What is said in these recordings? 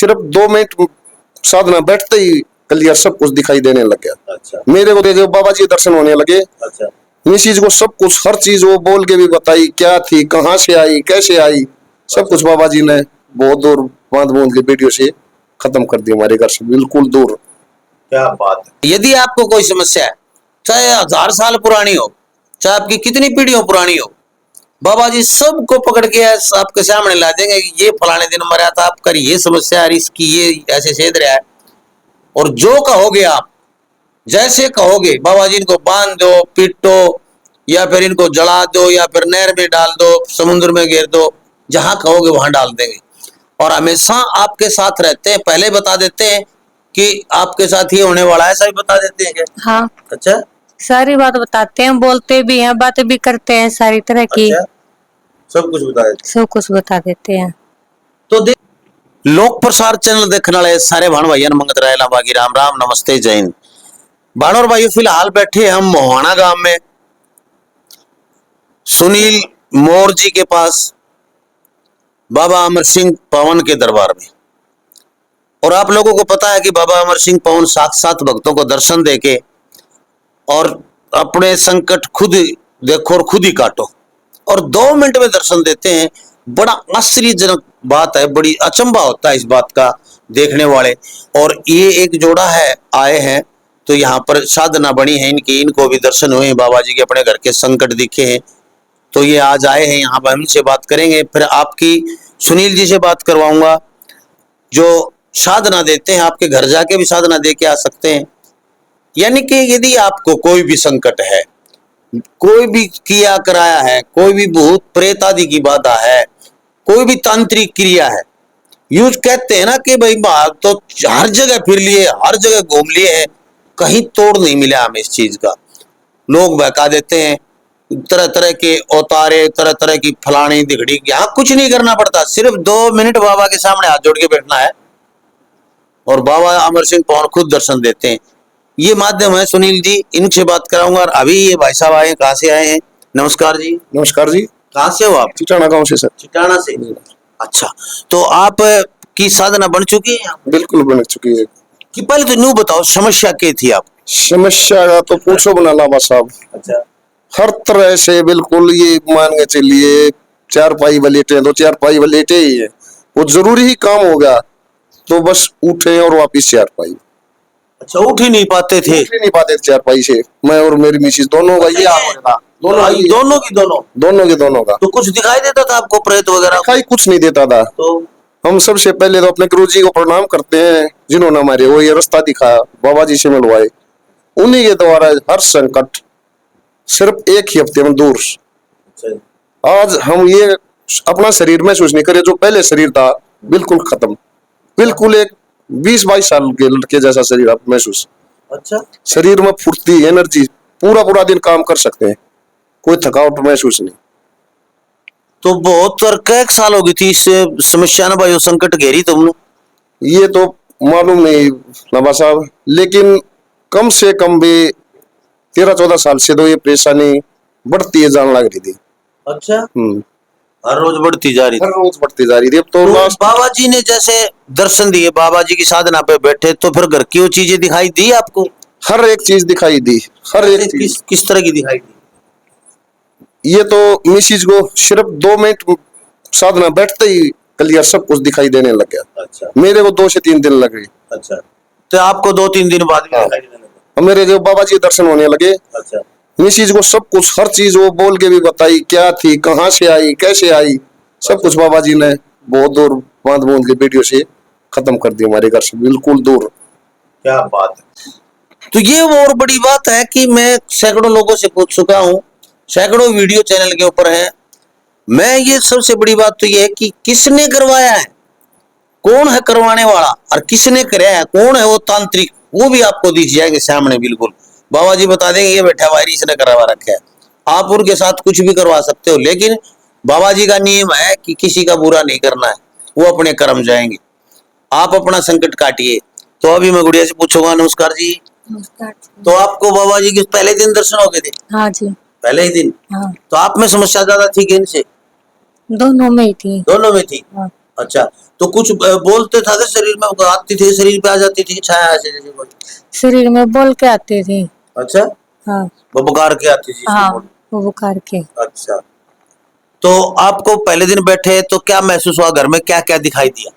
सिर्फ 2 मिनट साधना बैठते ही क्लियर सब कुछ दिखाई देने लग गया। अच्छा मेरे को जो बाबा जी दर्शन होने लगे, अच्छा इस चीज को सब कुछ हर चीज वो बोल के भी बताई, क्या थी, कहाँ से आई, कैसे आई, सब कुछ बाबा जी ने बहुत दूर बांध बूंद के वीडियो से खत्म कर दिया हमारे घर से बिल्कुल दूर। क्या बात है। यदि आपको कोई समस्या है, चाहे 1000 साल पुरानी हो, चाहे आपकी कितनी पीढ़ियों पुरानी हो, बाबा जी सबको पकड़ के आपके सामने ला देंगे। ये फलाने दिन मरा था, आपका ये समस्या है, इसकी ये ऐसे छेद रहा है, और जो कहोगे आप, जैसे कहोगे बाबा जी इनको बांध दो, पीटो, या फिर इनको जला दो, या फिर नहर में डाल दो, समुद्र में घेर दो, जहां कहोगे वहां डाल देंगे। और हमेशा आपके साथ रहते हैं। पहले बता देते हैं कि आपके साथ ये होने वाला है, ऐसा भी बता देते हैं क्या? हाँ, अच्छा, सारी बात बताते हैं, बोलते भी हैं, बातें भी करते हैं, सारी तरह की। अच्छा, सब कुछ बता देते हैं। सब कुछ बता देते हैं। तो देख, लोक प्रसार चैनल देखने वाले सारे भाण भाइयों मंगत रायला बागी राम राम नमस्ते जय हिंद। भाण और भाइयों, फिलहाल बैठे हम मोहाना गांव में सुनील मोर जी के पास, बाबा अमर सिंह पवन के दरबार में। और आप लोगों को पता है कि बाबा अमर सिंह पवन साक्षात भक्तों को दर्शन देके और अपने संकट खुद देखो और खुद ही काटो, और 2 मिनट में दर्शन देते हैं। बड़ा आश्चर्यजनक बात है, बड़ी अचंभा होता है इस बात का देखने वाले। और ये एक जोड़ा है, आए हैं तो यहाँ पर साधना बनी है इनकी, इनको भी दर्शन हुए हैं, बाबा जी के अपने घर के संकट दिखे हैं, तो ये आज आए हैं यहाँ पर। हमसे बात करेंगे, फिर आपकी सुनील जी से बात करवाऊंगा जो साधना देते हैं। आपके घर जाके भी साधना दे के आ सकते हैं। यानी कि यदि आपको कोई भी संकट है, कोई भी किया कराया है, कोई भी भूत प्रेत आदि की बाधा है, कोई भी तांत्रिक क्रिया है, यूज कहते हैं ना कि भाई बात तो हर जगह फिर लिए, हर जगह घूम लिए हैं, कहीं तोड़ नहीं मिला हमें इस चीज का। लोग बहका देते हैं, तरह तरह के अवतारे, तरह तरह की फलानी दिगड़ी, यहाँ कुछ नहीं करना पड़ता, सिर्फ 2 मिनट बाबा के सामने हाथ जोड़ के बैठना है और बाबा अमर सिंह पवन खुद दर्शन देते हैं। ये माध्यम है सुनील जी, इनसे बात कराऊंगा। और अभी ये भाई साहब आए हैं, कहाँ से आए हैं? नमस्कार जी। नमस्कार जी। कहाँ से हो आप? चिटाना गांव से सर। चिटाना से। अच्छा, तो आप की साधना बन चुकी है? बिल्कुल बन चुकी है। कि पहले तो न्यू बताओ, समस्या क्या थी आप? समस्या का तो पूछो बना लाभा साहब। अच्छा, हर तरह से बिल्कुल ये मान के चलिए, 4 पाई वलेटे, 2-4 पाई वलेटे ही है, वो जरूरी ही काम हो गया तो बस उठे और वापिस 4 पाई। अच्छा, उठ ही नहीं पाते थे? उठ ही नहीं पाते थे 4 पाई से, मैं और मेरी मिसिस दोनों का ये हाल था। दोनों की दोनों का। तो कुछ दिखाई देता था आपको, प्रेत वगैरह? दिखाई कुछ नहीं देता था। तो हम सबसे पहले तो अपने गुरु जी को प्रणाम करते हैं, जिन्होंने हमारे वो ये रास्ता दिखाया, बाबा जी से मिलवाए। उन्हीं के द्वारा हर संकट सिर्फ 1 ही हफ्ते में दूर। आज हम ये अपना शरीर महसूस नहीं करे, जो पहले शरीर था बिल्कुल खत्म, बिल्कुल एक 20-22 साल के लड़के जैसा शरीर आप महसूस। अच्छा, शरीर में फुर्ती, एनर्जी, पूरा दिन काम कर सकते हैं, कोई थकावट महसूस नहीं। तो बहुत कई साल हो गई थी इस समस्या ने भाई, संकट घेरी तुमने? ये तो मालूम नहीं नवाब साहब, लेकिन कम से कम भी 13-14 साल से तो ये परेशानी बढ़ती है जान लग रही थी। अच्छा, हर रोज बढ़ती जा रही थी? हर रोज बढ़ती जा रही थी। अब तो बाबा जी ने जैसे दर्शन दिए, बाबा जी की साधना पे बैठे, तो फिर घर की वो चीजें दिखाई दी आपको? हर एक चीज दिखाई दी, हर एक चीज। किस तरह की दिखाई दी? ये तो मिसिज को सिर्फ 2 मिनट साधना बैठते ही क्लियर सब कुछ दिखाई देने लग गया। अच्छा, मेरे को 2 से 3 दिन लगे। अच्छा, तो आपको 2-3 दिन बाद में दिखाई देने लगा? मेरे जो बाबा जी दर्शन होने लगे। अच्छा, मिसिज को सब कुछ हर चीज वो बोल के भी बताई, क्या थी, कहाँ से आई, कैसे आई, सब कुछ बाबा जी ने बहुत दूर बांध बूंद के वीडियो से खत्म कर दिया हमारे घर से बिल्कुल दूर। क्या बात है। तो ये वो और बड़ी बात है कि मैं सैकड़ों लोगों से पूछ चुका हूँ, सैकड़ों वीडियो चैनल के ऊपर है। मैं ये सबसे बड़ी बात तो ये है कि किसने करवाया है, कौन है करवाने वाला, और किसने कराया है, कौन है वो तांत्रिक, वो भी आपको दिख जाएंगे सामने। बिल्कुल बाबा जी बता देंगे ये बैठा वायरी इसने करवा रखा है। आप उनके साथ कुछ भी करवा सकते हो, लेकिन बाबा जी का नियम है कि किसी का बुरा नहीं करना है, वो अपने कर्म जाएंगे। आप अपना संकट काटिए। तो अभी मैं गुड़िया से पूछूंगा। नमस्कार जी। नमस्कार। तो आपको बाबा जी के पहले दिन दर्शन हो गए थे? हाँ जी, पहले ही दिन। हाँ। तो आप में समस्या ज्यादा थी कि इनसे? दोनों में ही थी। दोनों में थी। हाँ। अच्छा, तो कुछ बोलते था कि शरीर में आती थी, शरीर पे आ जाती थी छाया ऐसे जैसे कोई? शरीर में बोल के आती थी। अच्छा, हाँ वो बुखार के आती थी हाँ, इसको बोल। वो बुखार के। अच्छा, तो आपको पहले दिन बैठे तो क्या महसूस हुआ, घर में क्या क्या दिखाई दिया?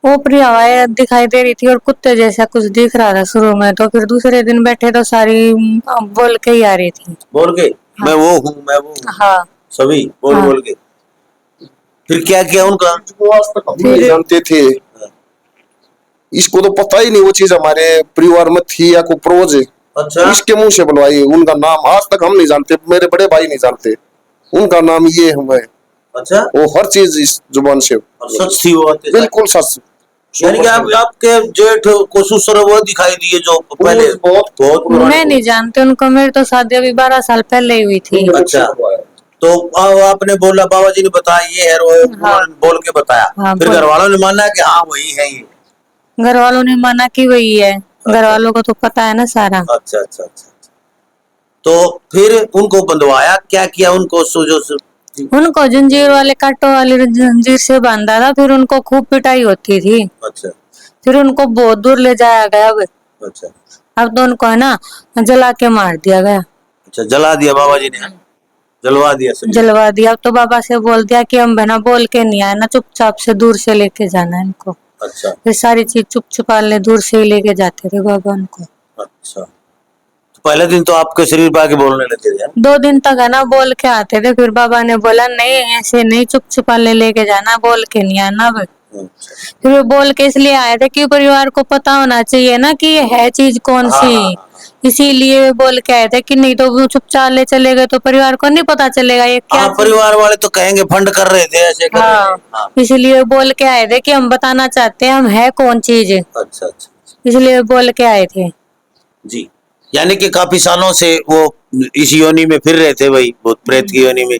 ऊपरी हवाएं दिखाई दे रही थी और कुत्ते जैसा कुछ दिख रहा था शुरू में, तो फिर दूसरे दिन बैठे तो सारी बोल के ही आ रही थी। बोल के हाँ मैं वो हूँ, मैं वो हूँ, हाँ सभी बोल हाँ। बोल के। फिर क्या किया उनका? वो आज तक हम नहीं जानते थे, इसको तो पता ही नहीं वो चीज हमारे परिवार में थी या कोई प्रोज है। अच्छा, इसके मुंह से बुलवाई, उनका नाम आज तक हम नहीं जानते, मेरे बड़े भाई नहीं जानते उनका नाम ये हमें। अच्छा, वो हर चीज इस जुबान से और सच थी वो बातें? बिल्कुल सच। यानी कि आप आपके जेठ को ससुर वो दिखाई दिए जो पहले? बहुत बहुत पुराने। मैं नहीं जानती उनको, मेरी तो शादी अभी 12 साल पहले ही हुई थी। अच्छा, तो आपने बोला, बाबा जी ने बताया ये है, वो हाँ उन्होंने बोल के बताया, हाँ, फिर बोल। घर वालों ने माना कि हाँ वही है ये? घर वालों ने माना कि वही है, घर अच्छा। वालों को तो पता है ना सारा। अच्छा अच्छा अच्छा, तो फिर उनको बंधवाया, क्या किया उनको? उनको जंजीर वाले कांटों वाली जंजीर से बांधा था, फिर उनको खूब पिटाई होती थी। अच्छा फिर उनको बहुत दूर ले जाया गया। अच्छा अब तो उनको है ना जला के मार दिया गया। अच्छा, जला दिया बाबा जी ने? जलवा दिया शरीर? जलवा दिया। अब तो बाबा से बोल दिया कि हम बिना बोल के नहीं आए ना, चुपचाप से दूर से लेके जाना है इनको। अच्छा फिर सारी चीज चुप छुपाले दूर से ही लेके जाते थे बाबा उनको। अच्छा, तो पहले दिन तो आपके शरीर पे आके बोलने लगे थे? 2 दिन तक है ना बोल के आते थे, फिर बाबा ने बोला नहीं ऐसे नहीं, चुप छुपाले लेके जाना, बोल के नहीं आना। अच्छा, फिर वो बोल के इसलिए आए थे कि परिवार को पता होना चाहिए ना कि ये है चीज कौन हाँ सी, हाँ हाँ इसीलिए वे बोल के आए थे कि नहीं तो वो चुपचाप ले चले गए तो परिवार को नहीं पता चलेगा ये क्या हाँ, चीज। परिवार वाले तो कहेंगे फंड कर रहे थे, ऐसे कर रहे हाँ, थे। हाँ, इसलिए बोल के आए थे कि हम बताना चाहते हैं हम है कौन चीज, अच्छा अच्छा, इसलिए बोल के आए थे। जी। यानी कि काफी सालों से वो इस योनि में फिर रहे थे, वही भूत प्रेत की योनि में।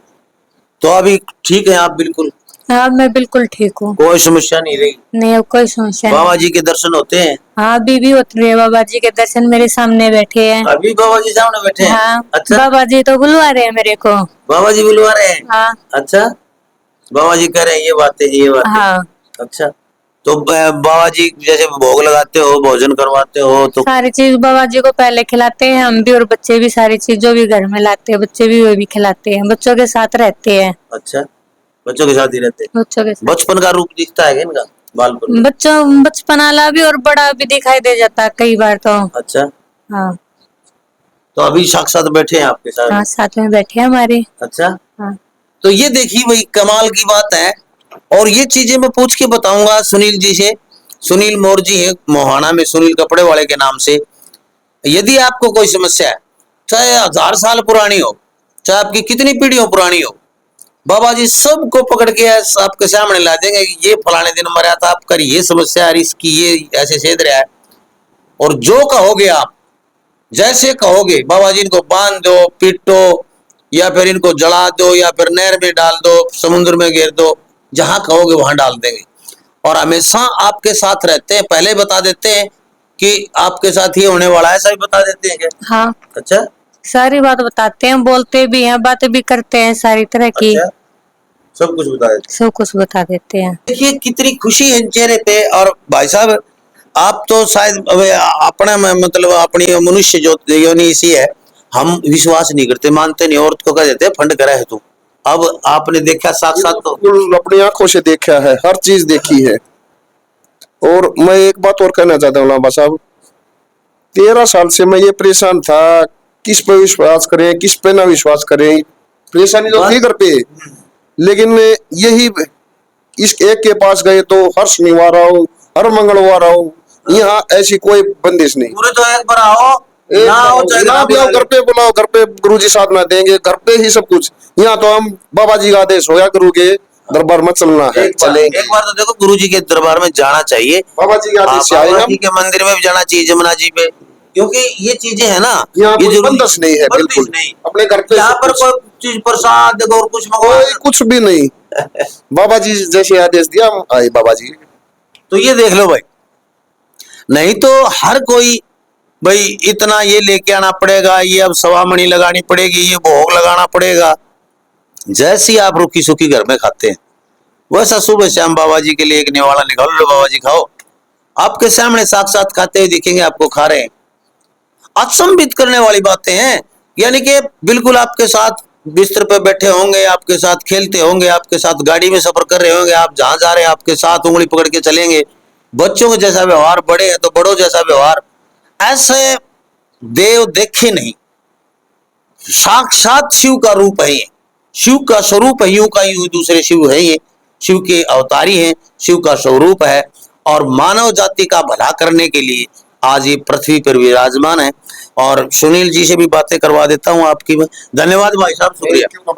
तो अभी ठीक है आप बिल्कुल? हाँ मैं बिल्कुल ठीक हूँ, कोई समस्या नहीं रही? नहीं अब कोई समस्या बाबा नहीं। जी के दर्शन होते हैं? हाँ अभी भी होते हैं बाबा जी के दर्शन, मेरे सामने बैठे हैं। अभी बाबा जी सामने बैठे हैं? हाँ अच्छा, बाबा जी तो बुलवा रहे हैं मेरे को। बाबा जी बुलवा रहे हैं? हाँ अच्छा, बाबा जी कह रहे हैं ये बातें ये बातें। हाँ, अच्छा, तो बाबा जी जैसे भोग लगाते हो, भोजन करवाते हो, तो सारी चीज बाबा जी को पहले खिलाते हैं हम भी, और बच्चे भी सारी चीज जो भी घर में लाते हैं बच्चे भी वो भी खिलाते हैं, बच्चों के साथ रहते हैं। अच्छा, बच्चों के साथ ही रहते हैं? बच्चों के साथ बचपन का रूप दिखता है क्या इनका, बालपन में? बच्चों बचपन वाला भी और बड़ा भी दिखाई दे जाता है कई बार तो। अच्छा, हाँ तो अभी साक्षात बैठे हैं आपके साथ? हाँ, साथ में बैठे हैं हमारे। अच्छा, हाँ तो ये देखिए भाई कमाल की बात है। और ये चीजें मैं पूछ के बताऊंगा सुनील जी से। सुनील मौर्य जी है मोहाना में, सुनील कपड़े वाले के नाम से। यदि आपको कोई समस्या है, चाहे 1000 साल पुरानी हो, चाहे आपकी कितनी पीढ़ियों पुरानी हो, बाबा जी सबको पकड़ के आपके सामने ला देंगे कि ये फलाने दिन मरा था, आपका ये समस्या है, इसकी ये ऐसे सेध रहा है। और जो कहोगे आप, जैसे कहोगे, बाबा जी इनको बांध दो, पीटो, या फिर इनको जला दो, या फिर नहर में डाल दो, समुद्र में घेर दो, जहां कहोगे वहां डाल देंगे। और हमेशा आपके साथ रहते हैं, पहले बता देते हैं कि आपके साथ ये होने वाला है, ऐसा भी बता देते हैं क्या? हाँ, अच्छा सारी बात बताते हैं, बोलते भी हैं, बातें भी करते हैं सारी तरह की। अच्छा, सब कुछ बता देते हैं। सब कुछ बता देते हैं। देखिए कितनी खुशी है चेहरे पे। और भाई साहब, आप तो शायद अपना मतलब अपनी मनुष्य जो योनि इसी है, हम विश्वास नहीं करते, मानते नहीं, औरत को कह देते हैं फंड करा है तू। अब आपने देखा साक्षात तो? बिल्कुल अपनी आंखों से देखा है, हर चीज देखी है। और मैं एक बात और कहना चाहता हूँ लांबा साहब, 13 साल से मैं ये परेशान था, किस पे विश्वास करें किस पे ना विश्वास करें। परेशानी तो थी घर पे, लेकिन यही इस एक के पास गए तो हर शनिवार आओ, हर मंगलवार आओ, यहाँ ऐसी कोई बंदिश नहीं। पूरे तो एक बार आओ, ना आओ चाहे ना भी आओ, घर पे बुलाओ, घर पे गुरुजी साथ में देंगे, घर पे ही सब कुछ। यहाँ तो हम बाबा जी का आदेश होया, गुरु के दरबार में चलना है, चलेंगे। एक बार तो देखो गुरुजी के दरबार में जाना चाहिए, बाबा जी के आदेश से आए बाबा हम। जी के मंदिर में भी जाना चाहिए, जमुना जी पे, क्योंकि ये चीजें है ना, यहाँ ये कोई जरूरी बंदिश नहीं है, बंदिश बिल्कुल नहीं। अपने घर पे यहाँ सब पर कुछ। कोई चीज प्रसाद और कुछ कोई कुछ भी नहीं, बाबा जी जैसे आदेश दिया हम आए बाबा जी। तो ये देख लो भाई, नहीं तो हर कोई भाई इतना ये लेके आना पड़ेगा, ये अब सवामणि लगानी पड़ेगी, ये भोग लगाना पड़ेगा। जैसी आप रूखी सूखी घर में खाते हैं, वैसा सुबह शाम बाबा जी के लिए एक निवाला निकालो, लो बाबा जी खाओ। आपके सामने साक्षात खाते हुए दिखेंगे, आपको खा रहे हैं। अचंभित करने वाली बातें हैं, यानी कि बिल्कुल आपके साथ बिस्तर पर बैठे होंगे, आपके साथ खेलते होंगे, आपके साथ गाड़ी में सफर कर रहे होंगे, आप जहां जा रहे हैं आपके साथ उंगली पकड़ के चलेंगे। बच्चों के जैसा व्यवहार, बड़े हैं तो बड़ों जैसा व्यवहार। ऐसे देव देखे नहीं। साक्षात शिव का रूप है ये, शिव का स्वरूप है। यूं का यूं दूसरे शिव है ये, शिव के अवतारी हैं, शिव का स्वरूप है और मानव जाति का भला करने के लिए आज ये पृथ्वी पर विराजमान है। और सुनील जी से भी बातें करवा देता हूं आपकी। धन्यवाद भाई साहब, शुक्रिया।